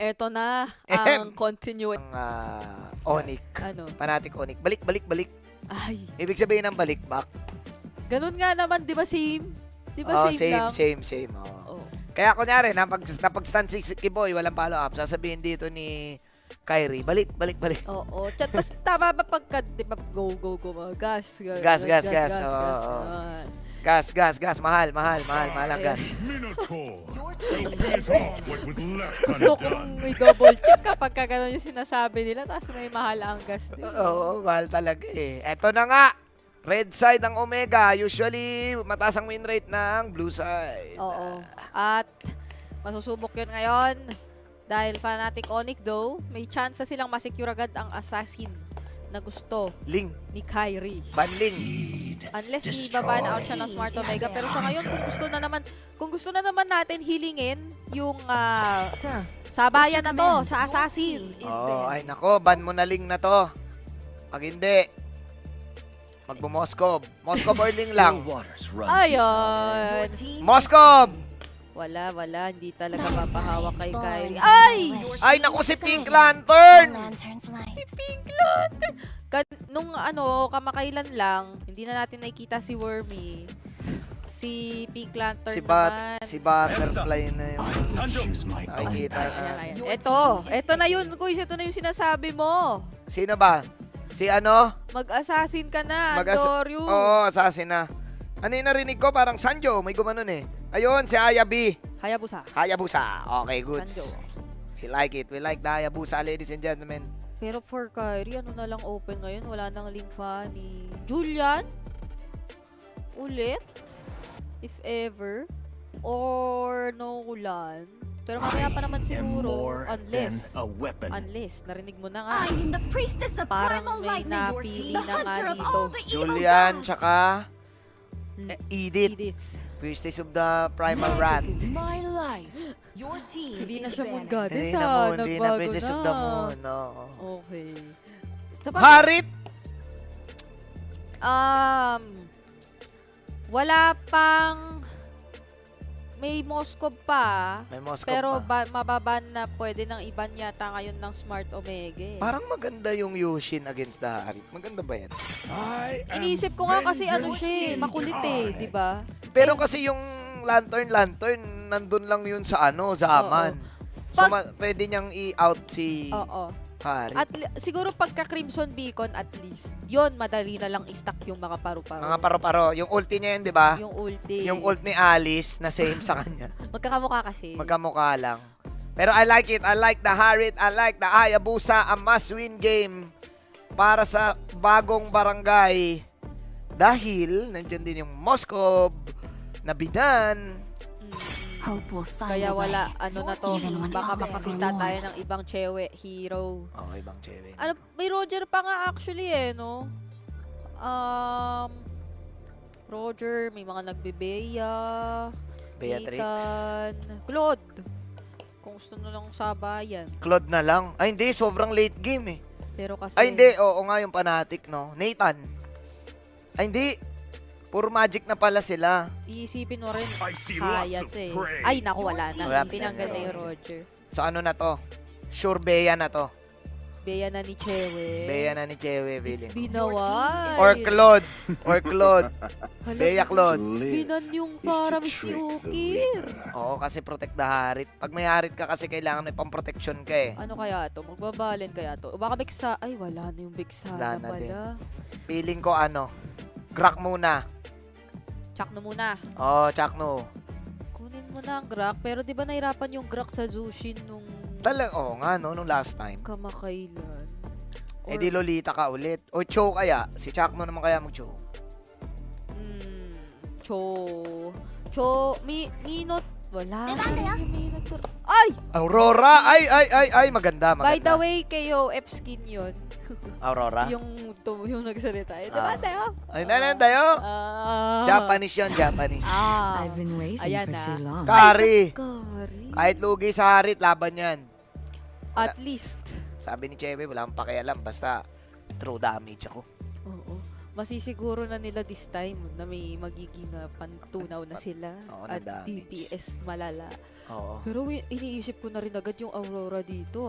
Eto na ang continue. Ang Onic. Ano? Fanatic Onic. Balik, balik, balik. Ay, Ibig sabihin ng balik back. ganun nga naman, di ba same? Di ba Oh, same lang? same. Oh. Oh. Kaya kunyari, napag-stand si Kiboy, walang follow-up, sasabihin dito ni Kyrie, balik. Oo. Tapos tama ba pagka, di ba, go. Gas. Gas. Oo. Gas. Mahal ang gas. Minotaur, you'll finish off what was left Gusto undone. kong i-double check kapag ka ganun yung sinasabi nila, tapos may mahal ang gas din. Oo, mahal talaga eh. Eto na nga. Red side ang Omega. Usually, mataas ang win rate ng blue side. Oo. At masusubok yun ngayon. Dahil Fanatic Onic though, may chance na silang masecure agad ang assassin na gusto Ling. ni Kyrie. Banling. Unless ibaba na out siya ng Smart Omega. Pero sa ngayon, kung gusto na naman natin hilingin yung sabayan na to sa assassin. Oh, ay nako, ban mo na Ling na to. Pag hindi, magbo-Moskob. Moskob or Ling lang. Ayun. Moskob! Wala. Hindi talaga mapahawak kay Kyrie. Ay! Ay naku, si Pink Lantern! Si Pink Lantern! Nung kamakailan lang, hindi na natin nakikita si Wormy. Si Pink Lantern naman. Si Butterfly na yung nakikita na. Ayan. Ito na yun, Kuis. Ito na yung sinasabi mo. Sino ba? Si ano? Mag-assassin ka na, Andoryu. Oo, assassin na. Ano yung narinig ko? Parang Sanjo. May gumanon eh. Ayun, si Hayabi. Hayabusa. Hayabusa. Okay, goods. Sanjo. We like it. We like the Hayabusa, ladies and gentlemen. Pero for Kyrie, ano na lang open ngayon? Wala nang link fa ni Julian? Ulit? If ever? Or Nolan? Pero mamaya pa naman siguro. Unless, narinig mo na nga. I'm the priestess of Parang primal may lightning, your napili team, the na nga hunter of dito. all the evil Julian, gods. tsaka Edith. Priestess of the Primal Wrath. My life. Your team Hindi na is siya moon banished. goddess Hindi na moon, hindi na Nagbago Priestess of the Moon. No. Okay. Harit! Wala pang may Moskob pa. May Moskob Pero pa. mababan na pwede ng iban yata ngayon ng Smart Omega. Parang maganda yung Yushin against the Harit. Maganda ba yan? Iniisip ko nga kasi ano siya makulit di ba? Pero kasi yung Lantern, nandun lang yun sa Aman. So, pwede niyang i-out si Oo. Harit. At siguro pagka Crimson Beacon at least, yon madali na lang i-stack yung mga paru-paro. Mga paro-paro. Yung ulti niya yun, di ba? Yung ulti. Yung ult ni Alice na same sa kanya. Magkakamukha kasi. Magkamukha lang. Pero I like it. I like the Harit. I like the Hayabusa. A must-win game para sa bagong barangay. Dahil, nandyan din yung Moskob, Nabidan. Hope will find Kaya a way. wala, na to, Even when baka others makakita forlorn. tayo ng ibang Chewe hero. Oh, ibang Chewe. May Roger pa nga actually no? Roger, may mga nagbebeya, Beatrix. Ethan, Claude. Kung gusto na lang sabayan. Claude na lang. Ay, hindi. Sobrang late game eh. Pero kasi... Ay, hindi. Oo nga yung Fanatic, no? Nathan. Ay, hindi. Puro Magic na pala sila. Iisipin mo rin, I see lots Hayat of eh. prey. Ay, naku, wala na. Wala pa Tinanggal na. na yung Roger. So, ano na to? Sure Bea na to. Beya na ni Chewe. Bea na ni Chewe, It's Billy. been a while. Or Claude. Hala, Bea Claude. Binan yung para Miss Ukir. Oo, kasi protect the Harit. Pag may Harit ka kasi kailangan may pang-protection ka eh. Ano kaya to? Magbabalin kaya to? O baka Bigsa... Ay, wala na yung Bigsa Wala na na din. pala. Feeling ko Grak muna. Check na muna. Oo, Chakno. Kunin mo na ang Grak. Pero di ba nahirapan yung Grak sa Zushin nung Oo nga, no? Nung last time. kamakailan? Eh di Lolita ka ulit. O Cho kaya. Si Chakno naman kaya mag-Cho. Minot. Wala. Diba, kaya? Minot. Ay! Aurora! Ay! Maganda. By the way, KOF skin yun. Aurora? yung nagsalita. Eh, diba, Ah. tayo? Ay, nanan tayo. Japanese yun, Japanese. I've been waiting Ayan for na. too long. Kari. Kari. Kahit lugi sa Harit, laban yan. At least. Sabi ni Chewe, wala akong pakialam. Basta, throw damage ako. Oo. Masisiguro na nila this time na may magiging pantunaw na sila Oo, at na damage. DPS malala. Oo. Pero iniisip ko na rin agad yung Aurora dito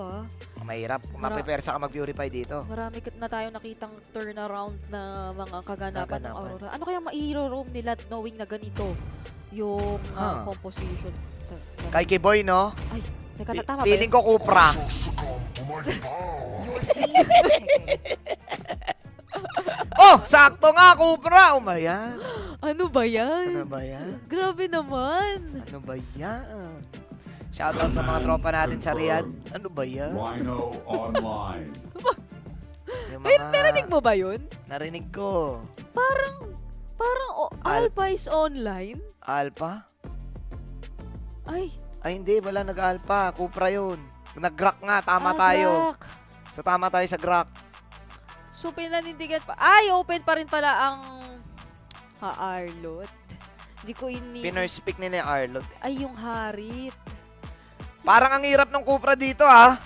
Mahirap. Mapipersa ka mag-purify dito. Marami na tayong nakitang turnaround na mga kaganapan ng Kaganapan. Aurora. Ano kaya mairo-roam nila knowing na ganito yung composition? Kay Kiboy, no? Ay, teka na, tama ba Feeling yun? ko Cupra. Succumb to my power. Your team has taken. Oh, sakto nga, Cupra. Oh, yan. Ano ba yan? Ano ba yan? Grabe naman. Ano ba yan? Shoutout sa mga tropa natin sa Riyadh. Ano ba yan? Rhino online. Yung Wait, mga- narinig mo ba yun? Narinig ko. Parang Alpha is online? Alpha? Ay, Ay, hindi. Wala nag-alpha. Cupra yun. Nag-grack nga. Tama tayo. Black. So, tama tayo sa grack. So, pinanindigan pa. Ay, open pa rin pala ang Arlot. Hindi ko Pinerspick nila yung Arlot. Ay, yung Harit. Parang ang hirap ng Cupra dito, ha?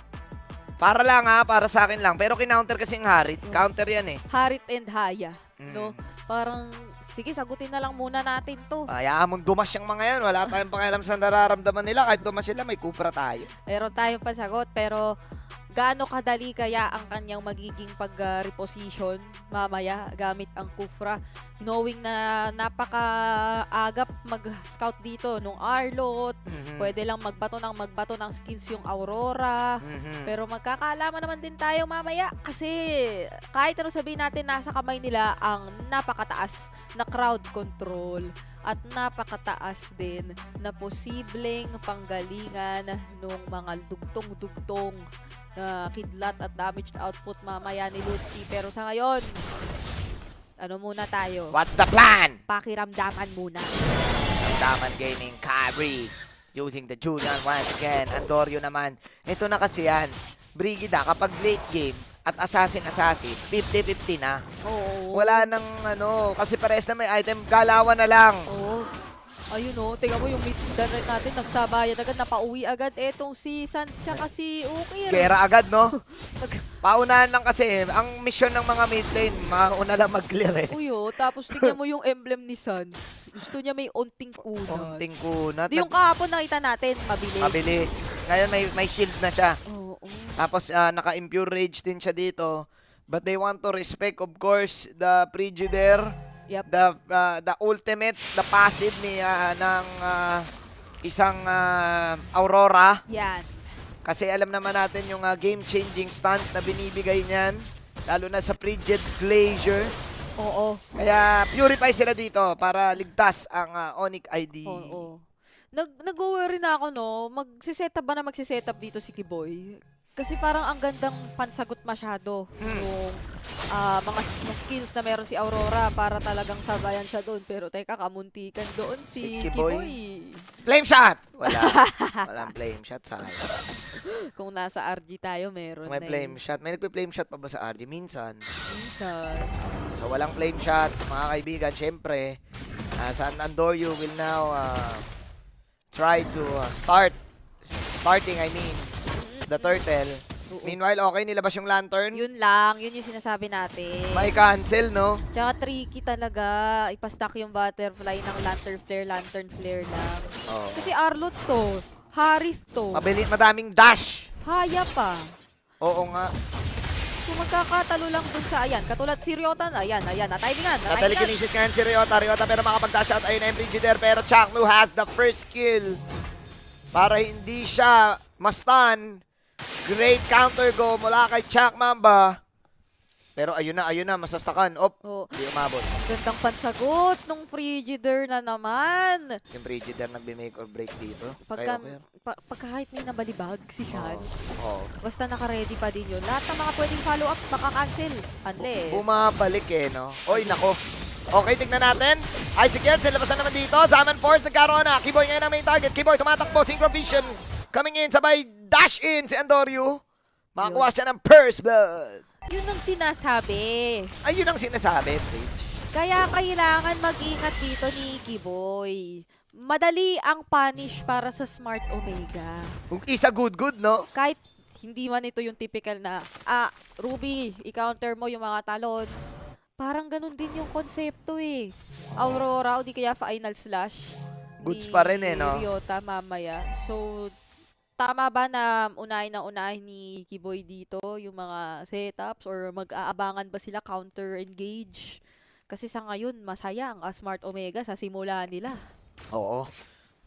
Para lang, ha? Para sa akin lang. Pero kinounter kasi yung Harit. Counter yan, eh. Harit and Haya. Mm. No? Parang, sige, sagutin na lang muna natin to. Hayaan mong dumas yung mga yan. Wala tayong pakialam sa nararamdaman nila. Kahit dumas sila, may Cupra tayo. Meron tayong pasagot, pero gaano kadali kaya ang kanyang magiging pag-reposition mamaya gamit ang Kufra? Knowing na napaka-agap mag-scout dito nung Arlot, Mhm. pwede lang magbato ng skills yung Aurora. Mhm. Pero magkakaalaman naman din tayo mamaya kasi kahit ano sabihin natin, nasa kamay nila ang napakataas na crowd control at napakataas din na posibleng panggalingan ng mga dugtong-dugtong na kidlat at damaged output mamaya ni Lutfi. Pero sa ngayon, ano muna tayo? What's the plan? Pakiramdaman muna. Daman Gaming, Kyrie, using the Julian once again. Andorio naman. Ito na kasi yan. Brigida, kapag late game at assassin, 50-50 na. Oo. Wala nang kasi pares na may item, galawan na lang. Oo. Ayun tingnan mo yung mid natin, nagsabayan agad, napauwi agad etong si Sans tsaka si Ukir. Gera agad, no? Paunahan lang kasi, ang mission ng mga mid lane, mauna lang mag-clear eh. Uyo, tapos tingnan mo yung emblem ni Sans. Gusto niya may onting kunat. Konting kunat. Yung kahapon nakita natin, mabilis. Mabilis. Ngayon may shield na siya. Oo. Tapos naka-impure rage din siya dito. But they want to respect, of course, the Frigidaire. Yep. The ultimate, the passive ni ng isang Aurora. Yan. Kasi alam naman natin yung game-changing stance na binibigay niyan. Lalo na sa Frigid Glacier. Oo. Kaya purify sila dito para ligtas ang Onyx ID. Oo. Nag-worry na ako, no? Magsiset-up dito si Kiboy? Kasi parang ang gandang pansagot masyado yung mga skills na meron si Aurora para talagang sabayan siya doon. Pero teka, kamuntikan doon si Kiboy. Kiboy. Flame shot! Wala. Walang flame shot sa Kung nasa RG tayo, meron May na flame shot. May nagpe-flame shot pa ba sa RG? Minsan. Minsan. So walang flame shot, mga kaibigan. Syempre, San Andorio will now try to starting, the turtle. Oo. Meanwhile, okay, nilabas yung lantern. Yun lang, yun yung sinasabi natin. May cancel, no? Tsaka tricky talaga, ipastack yung butterfly ng lantern flare lang. Oo. Kasi Arlot to, Harith to, Madaming dash. Haya pa. Oo nga. So magkakatalo lang dun sa, ayan, katulad si Ryotan, ayan, na-timingan. Natalikinesis ngayon si Ryota. Pero makapag-dash out. Ayun na yung Frigidaire. Pero Chaklu has the first kill. Para hindi siya ma-stun. Great counter go mula kay Chak Mamba. Pero ayun na, masastakan. Oh, Hindi umabot. gandang pansagot nung Frigidaire na naman. Yung Frigidaire nagbe-make or break dito. Pagka, Kayo, kahit may nabalibag si Sans, Oo. basta naka-ready pa din yun. Lahat ng mga pwedeng follow-up, maka-cancel. Unless, Bumabalik no? Oy, nako. Okay, tignan natin. Isaac Jensen, labasan naman dito. Zaman Force, nagkaroon na. Kiboy ngayon ang main target. Kiboy, tumatakbo. Synchro Vision. Coming in, sabay dash in si Andorio. Makakuha siya ng Purse Blood. yun ang sinasabi. Ayun ang sinasabi, Bridge. Kaya kailangan mag-ingat dito ni Kiboy. Madali ang punish para sa Smart Omega. Kung isa good, no? Kahit hindi man ito yung typical na, Ruby, i-counter mo yung mga talon. Parang ganun din yung konsepto eh. Aurora o di kaya Final Slash. Goods pa rin eh, no? Ryota mamaya. So, tama ba na unahin ni Kiboy dito yung mga setups or mag-aabangan ba sila counter-engage? Kasi sa ngayon, masaya ang Smart Omega sa simula nila. Oo.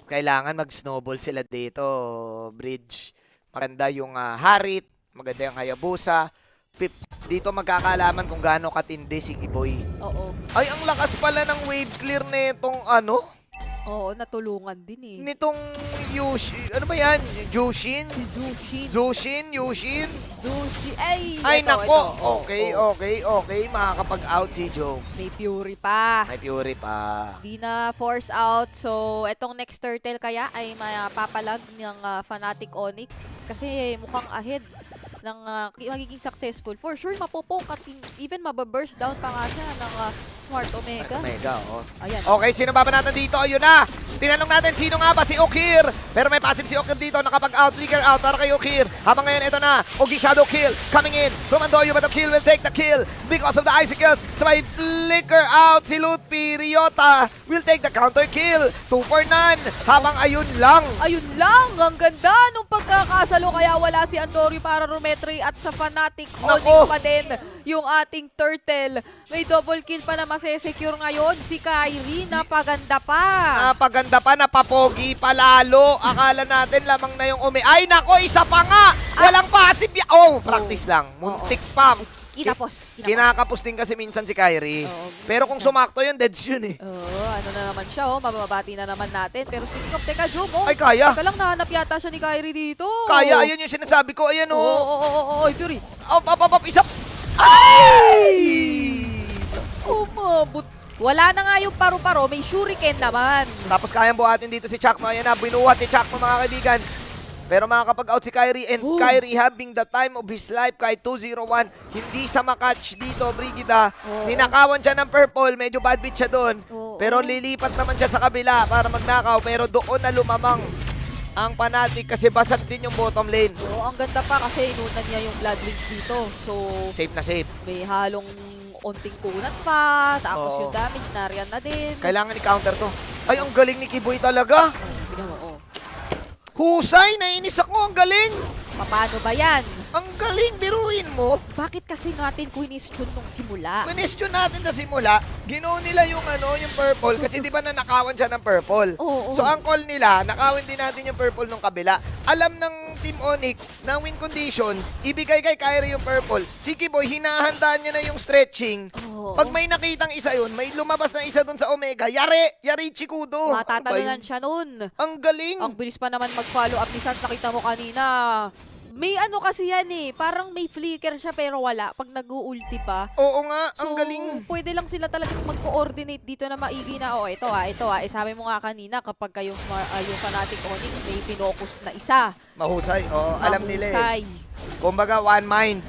Kailangan mag-snowball sila dito, Bridge. Maganda yung Harit, maganda yung Hayabusa. Dito magkakaalaman kung gaano katindi si Kiboy. Oo. Ay, ang lakas pala ng wave clear nitong Oo, natulungan din eh. nitong Yushin. Ano ba yan? Jushin? Si Zushin. Zushin? Yushin? Zushi. Ay, Ay, ito, nako. ito. Oo, oo. Okay. Makakapag-out si Joe. May Fury pa. May Fury pa. Di na force out. So, etong next turtle kaya ay mapapalag ng Fnatic Onyx. Kasi mukhang ahead ng magiging successful. For sure, mapopoke at even mababurst down pa nga siya ng Smart Omega. Omega, oo. Ayan. Okay, sino ba natin dito? Ayun na! Tinanong natin sino nga ba si Okir. Pero may passive si Okir dito. Nakapag-out, flicker out para kay Okir. Habang ngayon, ito na. Ogi Shadow kill coming in from Andoyo, but the kill will take the kill because of the icicles. So may flicker out si Lutfi. Ryota will take the counter kill. 2 for none. Habang ayun lang. Ayun lang! Ang ganda nung pagkakasalo. Kaya wala si Andorio para Rumetri at sa Fnatic Onyx Nako. pa din yung ating turtle. May double kill pa na masesecure ngayon. Si Kyrie, napaganda pa. Napaganda pa, napapogi pa lalo. Akala natin lamang na yung Ay, nako, isa pa nga. Walang passive. Oh, practice lang. Muntik pa. Kinapos. Kinakapos din kasi minsan si Kyrie. Oo, Pero kung sumakto yun, deads yun eh. Oo, ano na naman siya, mababati na naman natin. Pero speaking of, teka, Joe, Ay, kaya. Teka lang, nahanap yata siya ni Kyrie dito. Kaya, ayun yung sinasabi ko. Ayan, Oo, oh. oo, Fury. Up, isa. Ay! Umabot. Wala na nga yung paru-paro, may shuriken naman. Tapos kayang buhatin dito si Chakno. Ayan na, binuhat si Chakno, mga kaibigan. Pero makakapag-out si Kyrie, and Kyrie having the time of his life kahit 2-0-1. Hindi sa makatch dito, Brigida. Ninakawan siya ng purple, medyo bad beat siya doon. Pero lilipat naman siya sa kabila para magnakaw. Pero doon na lumamang ang Fnatic kasi basag din yung bottom lane. Oo, ang ganda pa kasi inunan niya yung Blood Wings dito. So, Safe na safe. may halong onting kunat pa. Tapos Oo. yung damage, nariyan na din. Kailangan i-counter to. Ay, ang galing ni Kiboy talaga. Tingnan mo, oh. Husay, nainis ako. Ang galing. Paano ba yan? Ang galing, biruin mo. Bakit kasi natin question nung simula? Question natin sa simula, ginawa nila yung yung purple kasi di ba nanakawan siya ng purple. Oo. So ang call nila, nakawin din natin yung purple nung kabila. Alam ng Team Onyx na win condition, ibigay kay Kyrie yung purple. Si Kiboy, hinahandaan niya na yung stretching. Oo. Pag may nakitang isa yun, may lumabas na isa dun sa Omega, yari Chikudo. Matatalunan siya nun. Ang galing. Ang bilis pa naman mag-follow up ni Sans. Nakita mo kanina. May ano kasi yan eh. Parang may flicker siya pero wala. Pag nag-ulti pa. Oo nga, ang So, galing. pwede lang sila talagang mag-coordinate dito na maigi na, ito eh, sabi mo nga kanina, kapag kayong yung Fnatic Onyx, may pinokus na isa. Mahusay. Oo, alam nila eh. Mahusay. Kumbaga, one mind.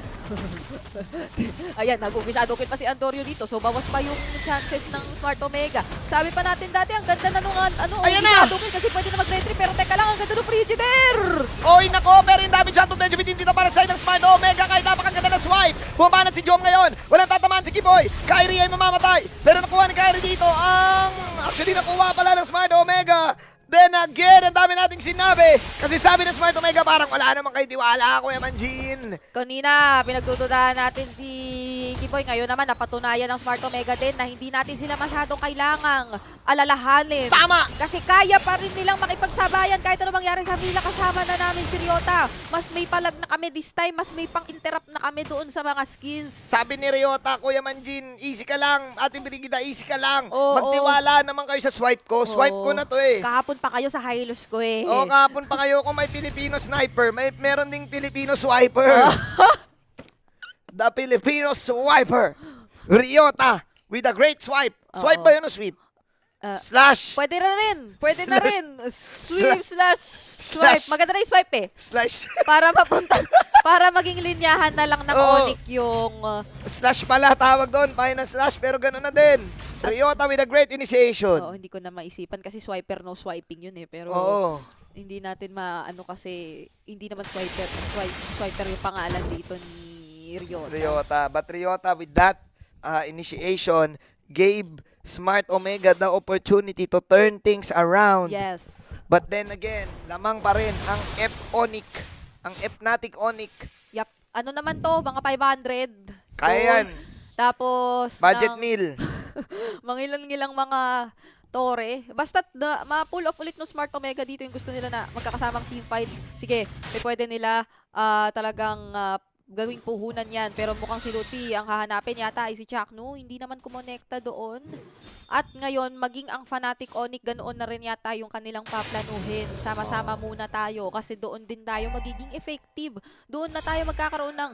Ayan, nag-shadow kill pa si Andorio dito. So, bawas pa yung chances ng Smart Omega. Sabi pa natin dati, ang ganda na nung Ayan na! shadow kill kasi pwede na mag-retry. Pero teka lang, ang ganda ng Frigidaire! Oy, nako, pero yung damage shot medyo bitin dito para sa side ng Smart Omega kahit napakaganda na swipe. Bumabanat si Jom ngayon. Walang tatamaan si Kiboy. Kyrie ay mamamatay. Pero nakuha ni Kyrie dito ang... Actually, nakuha pala ng Smart Omega. Then again, ang dami nating sinabi. Kasi sabi ng Smart Omega, parang wala namang kay Diwala ako, Yamanjin. Kanina, pinagdududahan natin si Kiboy. Ngayon naman, napatunayan ng Smart Omega din na hindi natin sila masyadong kailangang alalahanin. Tama! Kasi kaya pa rin nilang makipagsabayan kahit ano mangyari sa villa. Kasama na namin si Ryota. Mas may palag na kami this time. Mas may pang-interrupt na kami doon sa mga skills. Sabi ni Ryota, Kuya Manjin, easy ka lang. Ating Brigida, easy ka lang. Oo, Magtiwala naman kayo sa swipe ko. Swipe ko na to eh. Kahapon pa kayo sa Hylos ko eh. Oo, kahapon pa kayo kung may Filipino sniper, meron ding Filipino swiper. The Filipino swiper. Ryota with a great swipe. Swipe Oo. ba yun o sweep? Slash. Pwede na rin. Pwede na Slash. rin. Sweep slash swipe. Slash. Maganda na yung swipe eh. Slash. Para mapunta, para maging linyahan na lang ng Oo. Onyx yung... Slash pala tawag doon. Final slash pero gano'n na din. Ryota with a great initiation. hindi ko na maisipan kasi swiper no swiping yun eh. Pero Oo. hindi natin maano kasi hindi naman swiper yung pangalan dito ni Ryota. Ryota. But Ryota with that initiation gave Smart Omega the opportunity to turn things around. Yes. But then again, lamang pa rin ang F-Onic, ang Fnatic Onic. Yep. Ano naman to? Mga 500. Kaya yan. Tapos, Budget ng meal. mangilan-ngilang mga tore. Basta ma-pull off ulit ng Smart Omega dito yung gusto nila na magkakasamang team fight. Sige, pwede nila talagang gawing puhunan yan. Pero mukhang si Luti, ang hahanapin yata ay si Chaknu. Hindi naman kumonekta doon. At ngayon, maging ang Fnatic Onic, ganoon na rin yata yung kanilang paplanuhin. Sama-sama muna tayo kasi doon din tayo magiging effective. Doon na tayo magkakaroon ng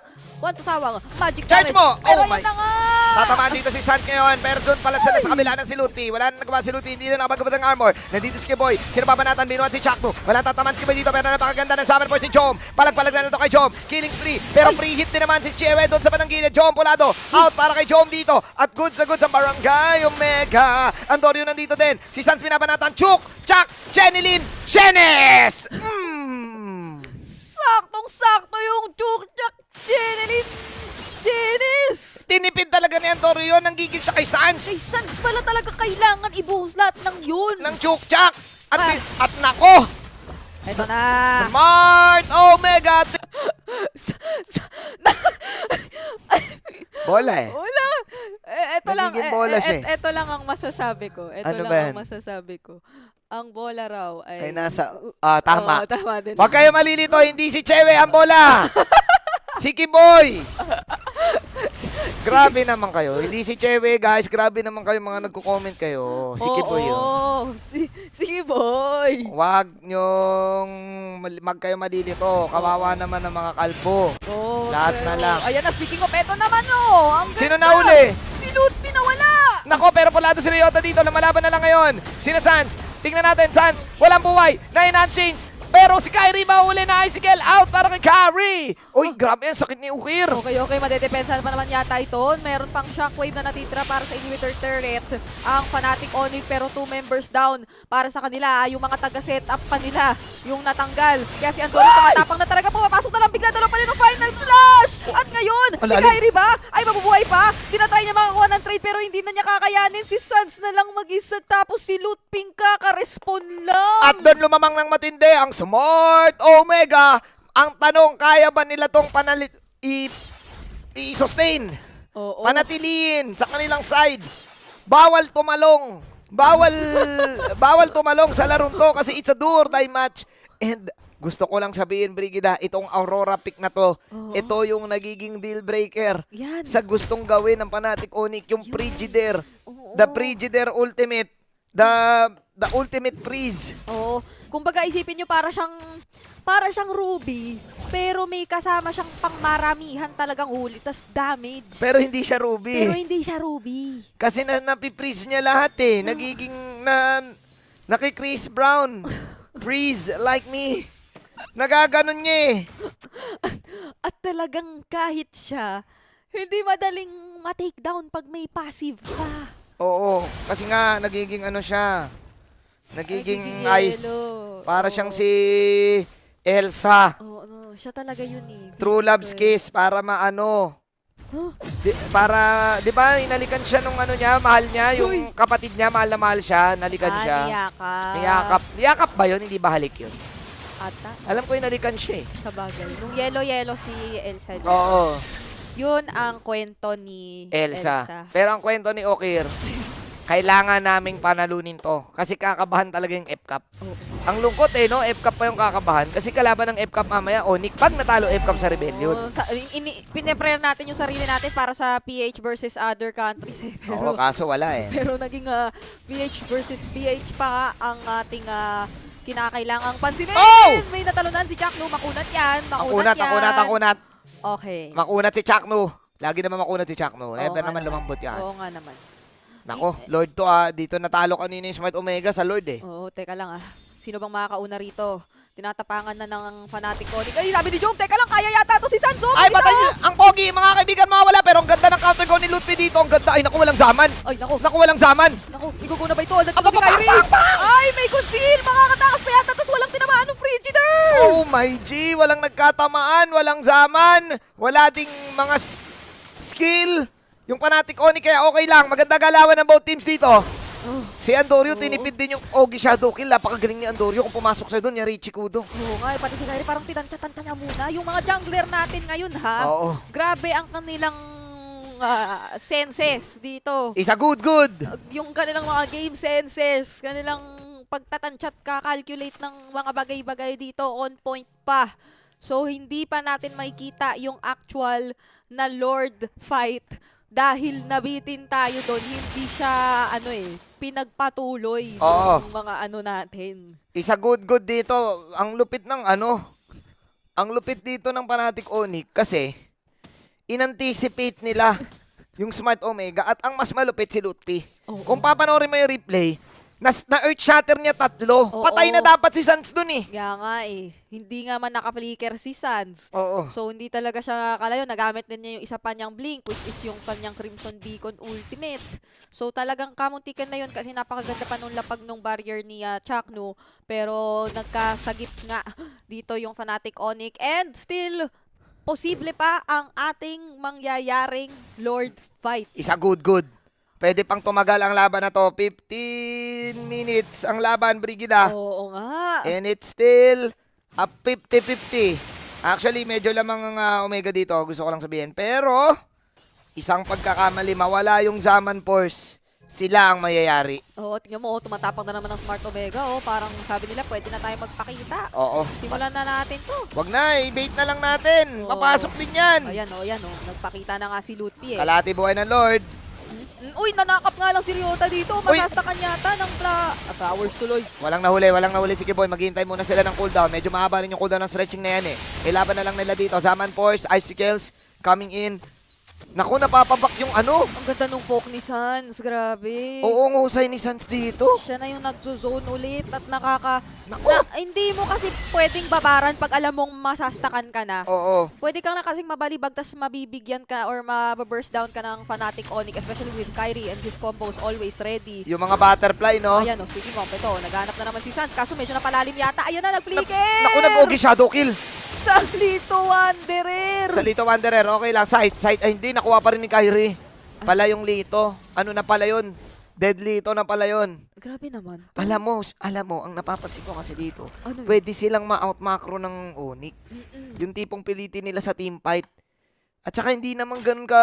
sawang magic Charge damage. mo! Pero Oh my- yun na nga! Tatamaan dito si Sans ngayon, pero doon pala sila sa kabila ng si Luti. Wala na nagawa si Luti, hindi na nakapagkabot ng armor. Nandito si Kiboy, sino babanatan, binuhat si Chakno. Wala tatamaan si Kiboy dito, pero napakaganda ng summer for si Chom. Palag-palag na ito kay Chom. Killing spree, pero free hit din naman si Chiewe doon sa bandang gilid. Chom pulado, out para kay Chom dito. At goods na goods ang Barangay Omega. Andorio nandito din. Si Sans binabanatan, Chuk, Chak, Jenilyn, Jenes! Saktong-sakto yung Chukchak Jenis! Tinipid talaga ni Andorio, nanggigil siya kay Sans. Kay Sans pala talaga kailangan ibuhos lahat ng yun. Ng Chuk-Chak. At nako, Eto na. Smart Omega. Bola eh. Wala. Eto lang. Nagiging bola siya eh. Eto lang ang masasabi ko. Eto Ano lang ba ang yan? masasabi ko. Ang bola raw ay... Ay nasa, tama. Oo, tama din. Huwag kayo malilito, hindi si Chewe ang bola. Si Kiboy. Grabe naman kayo. Hindi si Chewe, guys. Grabe naman kayo mga nagko-comment kayo. Si Kiboy yun. Oo, si Kiboy. Huwag nyong mag kayo malilito. Kawawa naman ng mga kalbo. Oh, Lahat na lang. Ayan na, speaking of, eto naman Ang Sino ganda. nahuli? Si Lutfi nawala. Nako, pero pulado si Ryota dito. Lumalaban na lang ngayon. Sina Sans. Tingnan natin, Sans. Walang buhay. 9 chains. Pero si Kyrie mahuli na Icicle out para kay Kyrie. Uy, grabe yan. Sakit ni Ukir. Okay, madedepensa pa naman yata ito. Meron pang shockwave na natitira para sa inhibitor turret. Ang Fnatic Onic pero 2 members down para sa kanila. Yung mga taga-setup pa nila yung natanggal. Kaya si Andorio tumatapang na talaga. Pumapasok na lang bigla dalawa pa rin ng final slash. At ngayon, si Malalim. Kyrie ba ay mabubuhay pa? Tinatry niya makakuha ng trade pero hindi na niya kakayanin. Si Sans na lang mag-isa tapos si Lutping kaka-respond lang. At doon lumamang ng matindi ang Smart Omega. Ang tanong, kaya ba nila tong i-sustain? Oo. Panatiliin sa kanilang side. Bawal tumalong. Bawal tumalong sa larong to kasi it's a do or die match. And gusto ko lang sabihin, Brigida, itong Aurora pick na to, Oo. ito yung nagiging deal breaker Yan. sa gustong gawin ng Fnatic Onic, yung Yun. Frigidaire. Oo. The Frigidaire Ultimate. The Ultimate Freeze. Oo. Kumbaga isipin nyo para siyang Ruby, pero may kasama siyang pangmaramihan talagang huli, tas damage. Pero hindi siya Ruby. Pero hindi siya Ruby. Kasi napiprease niya lahat eh. Nagiging naki-Chris Brown. Freeze like me. Nagaganon niya eh. At talagang kahit siya, hindi madaling ma-takedown pag may passive ka. Oo. Kasi nga, nagiging ano siya. Nagiging Nagiging ice. yellow. Para Oo. siyang si Elsa. Oo, no, siya talaga yun eh. True love's kiss para maano. Huh? Di ba, inalikan siya nung ano niya, mahal niya, yung Uy. kapatid niya, mahal na mahal siya, nalikan siya. Niyakap. Niyakap ba yun? Hindi ba halik yun? Ata, Alam ko inalikan siya eh. sa bagay. Nung yellow si Elsa. Oo. Yun ang kwento ni Elsa. Pero ang kwento ni Okir, kailangan naming panalunin to. Kasi kakabahan talaga yung F-Cup. Oo. Ang lungkot eh, no? F-Cup pa yung kakabahan. Kasi kalaban ng F-Cup mamaya, Onic, pag natalo F-Cup sa Rebellion. Pinaprayer natin yung sarili natin para sa PH versus other countries eh. Oo, kaso wala eh. Pero naging PH versus PH pa ang ating kinakailangang pansinin. Oh! May natalunan si Chakno. Makunat yan. Makunat Makunat. Okay. Makunat si Chakno. Lagi naman makunat si Chakno. Oo Never nga naman naman. lumambot yan. Oo nga naman. Nako, Lord to dito natalo kanina yung Smart Omega sa Lord eh. Oo, teka lang Sino bang makakauna rito? Tinatapangan na ng Fnatic Onic. Ay, sabi ni Jom, teka lang, kaya yata to si Sanso. Ay, patay niya! Ang pogi! Mga kaibigan, mawala. Pero ang ganda ng counter goal ni Lutfi dito. Ang ganda. Ay, naku, walang zaman. Ay, naku. Naku, walang zaman. Naku, iguguna ba ito? Nandito si Kyrie. Ay, may conceal. Makakatakas pa yata. Tapos walang tinamaan ng Frigidaire. Oh my G! Walang nagkatamaan, walang zaman, wala ding mga skill. Yung Fnatic Onyx kaya okay lang. Maganda galawan ng both teams dito. Si Andorio, Oo. tinipid din yung Ogi Shadow Kill. Napakagaling ni Andorio kung pumasok sa doon. Yari Chikudo. Oo nga, pati si Kyrie parang tinansya-tansya niya muna. Yung mga jungler natin ngayon ha, Oo. grabe ang kanilang senses dito. Isa good. Yung kanilang mga game senses, kanilang pagtatansya at kakalculate ng mga bagay-bagay dito, on point pa. So, hindi pa natin makikita yung actual na Lord fight dahil nabitin tayo doon. Hindi siya, pinagpatuloy Oo. yung mga natin. Isa good dito. Ang lupit dito ng Fnatic Onyx kasi inanticipate nila yung Smart Omega at ang mas malupit si Lutfi. Oo. Kung papanoorin mo yung replay, na-earth shatter niya 3. Oo. Patay na dapat si Sans dun eh. Kaya nga hindi nga man naka-flicker si Sans. Oo. So, hindi talaga siya kalayo. Nagamit din niya yung isa pa niyang blink, which is yung kanyang Crimson Beacon ultimate. So, talagang kamuntikan na yun kasi napakaganda pa nung lapag nung barrier ni Chakno. Pero, nagkasagip nga dito yung Fnatic Onyx. And still, posible pa ang ating mangyayaring Lord fight. Isa good. Pwede pang tumagal ang laban na to. 15 minutes ang laban, Brigida. Oo nga. And it's still a 50-50. Actually, medyo lamang ang Omega dito. Gusto ko lang sabihin. Pero, isang pagkakamali, mawala yung Zaman Force. Sila ang mayayari. Oo, tingnan mo, tumatapang na naman ng Smart Omega. Parang sabi nila, pwede na tayo magpakita. Oo. Simulan na natin to. Wag na, i-bait na lang natin. Oo. Papasok din yan. Ayan. Nagpakita na nga si Lutfi Kalati buhay ng Lord. Uy, nanakap nga lang si Ryota dito. Masastakan yata ng flowers tuloy. Walang nahuli si Kiboy. Maghihintay muna sila ng cooldown. Medyo mahaba rin yung cooldown ng stretching na yan eh. Ilaban na lang nila dito. Zaman Force, Icicles, coming in. Naku, napapabak yung ano. Ang ganda nung poke ni Sans. Grabe. Oo, ang husay ni Sans dito. Siya na yung nagzo-zone ulit at Naku. hindi mo kasi pwedeng babaran pag alam mong masastakan ka na. Oo. Pwede kang na kasing mabalibag tas mabibigyan ka or mababurst down ka ng Fnatic Onyx, especially with Kyrie and his combos always ready. Yung mga butterfly, no? Ayan, speaking of ito, naghanap na naman si Sans. Kaso medyo napalalim yata. Ayan na, nag-flicker! Naku, nag-Ogi Shadow Kill. Sa Lito Wanderer! Sa Lito Wanderer, okay lang. Side. Ay, hindi, nakuha pa rin ni Kyrie. Pala yung Lito. Ano na pala yun? Dead Lito na pala yun. Grabe naman. Alam mo, ang napapansin ko kasi dito, Ano yun? pwede silang ma-out macro ng Onyx. Yung tipong pilitin nila sa team fight. At saka hindi naman ganun ka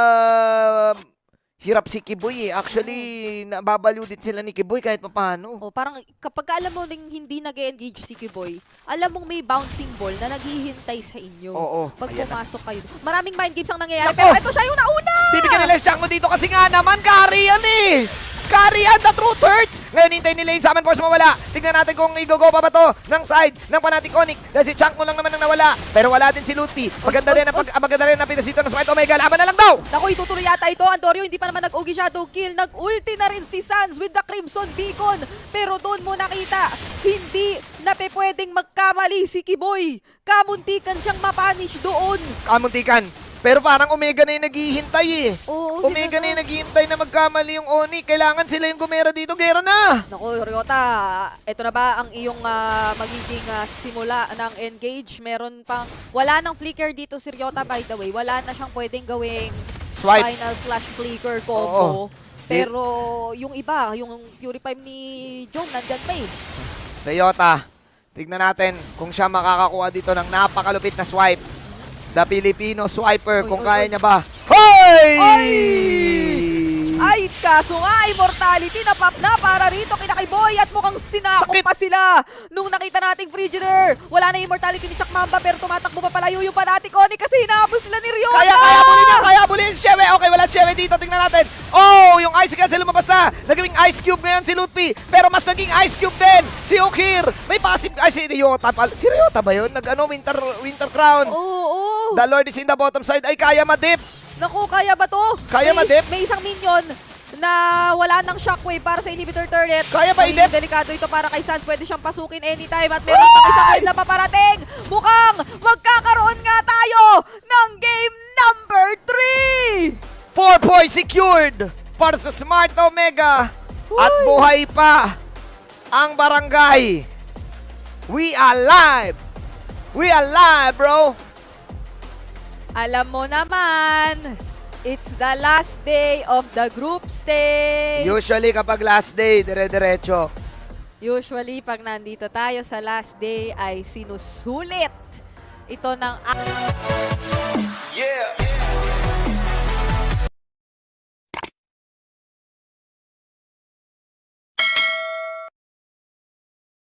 hirap si Kiboy eh. Actually, nababaliw din sila ni Kiboy kahit papaano. Parang kapag alam mo nang hindi nag-engage si Kiboy, alam mong may bouncing ball na naghihintay sa inyo. Oo. Pag Ayan na. pumasok kayo. Maraming mind games ang nangyayari, Nako! pero ito siya yung nauna! Bibigyan nila si Changmo dito kasi nga naman, carry yan eh! Carry yan, the truth hurts! Ngayon hintay nila yung Zaman Force mawala. Tignan natin kung i-go pa ba to ng side ng Fnatic Onyx. Dahil si Changmo lang naman ang nawala. Pero wala din si Lutfi. Maganda rin ang pitas dito ng Smite Omega. Laban na lang daw! Naku, itutuloy yata ito. Andorio hindi pa naman nag-Ogi Shadow Kill. Nag-ulti na rin si Sans with the Crimson Beacon. Pero doon mo nakita, hindi na pwedeng magkamali si Kiboy. Kamuntikan siyang mapanish doon. Kamuntikan. Pero parang Omega na yung naghihintay eh. Oo, Omega na yung naghihintay na magkamali yung Oni. Kailangan sila yung gumera dito. Gera na! Naku, Ryota, ito na ba ang iyong magiging simula ng engage? Meron pang, wala nang flicker dito si Ryota by the way. Wala na siyang pwedeng gawing Swipe. final slash flicker Oo. combo. Pero yung iba, yung Purify ni Jong, nandyan pa eh. Ryota, tignan natin kung siya makakakuha dito ng napakalupit na swipe. The Filipino swiper, Oy, kung oy, kaya oy. niya ba. Hoy! Ay, kaso nga, immortality na pop na para rito kina Kiboy at mukhang sinakop Sakit! pa sila nung nakita nating Frigidaire. Wala na immortality ni Chuck Mamba pero tumatakbo pa palayo yung Fnatic Onyx kasi hinahabol sila ni Ryota. Kaya bulin si Chewe. Okay, wala si Chewe dito. Tingnan natin. Oh, yung Ice Cancel lumabas na. Nagawing Ice Cube ngayon si Lutfi. Pero mas naging Ice Cube din si Okir. May passive. Ay, si Ryota. Si Ryota ba yun? Winter Crown. Oo. The Lord is in the bottom side. Ay, kaya madip. Naku, kaya ba to? Kaya madip? May isang minion na wala ng shockwave para sa inhibitor turret. Kaya ba Magiging idip? delikado ito para kay Sans. Pwede siyang pasukin anytime at meron pa isang wave na paparating. Mukhang magkakaroon nga tayo ng game number 3! 4 points secured para sa Smart Omega. At buhay pa ang barangay. We are live. We are live, bro. Alam mo naman, It's the last day of the group stage. Usually kapag last day, dire-diretso. Usually, pag nandito tayo sa last day, ay sinusulit ito ng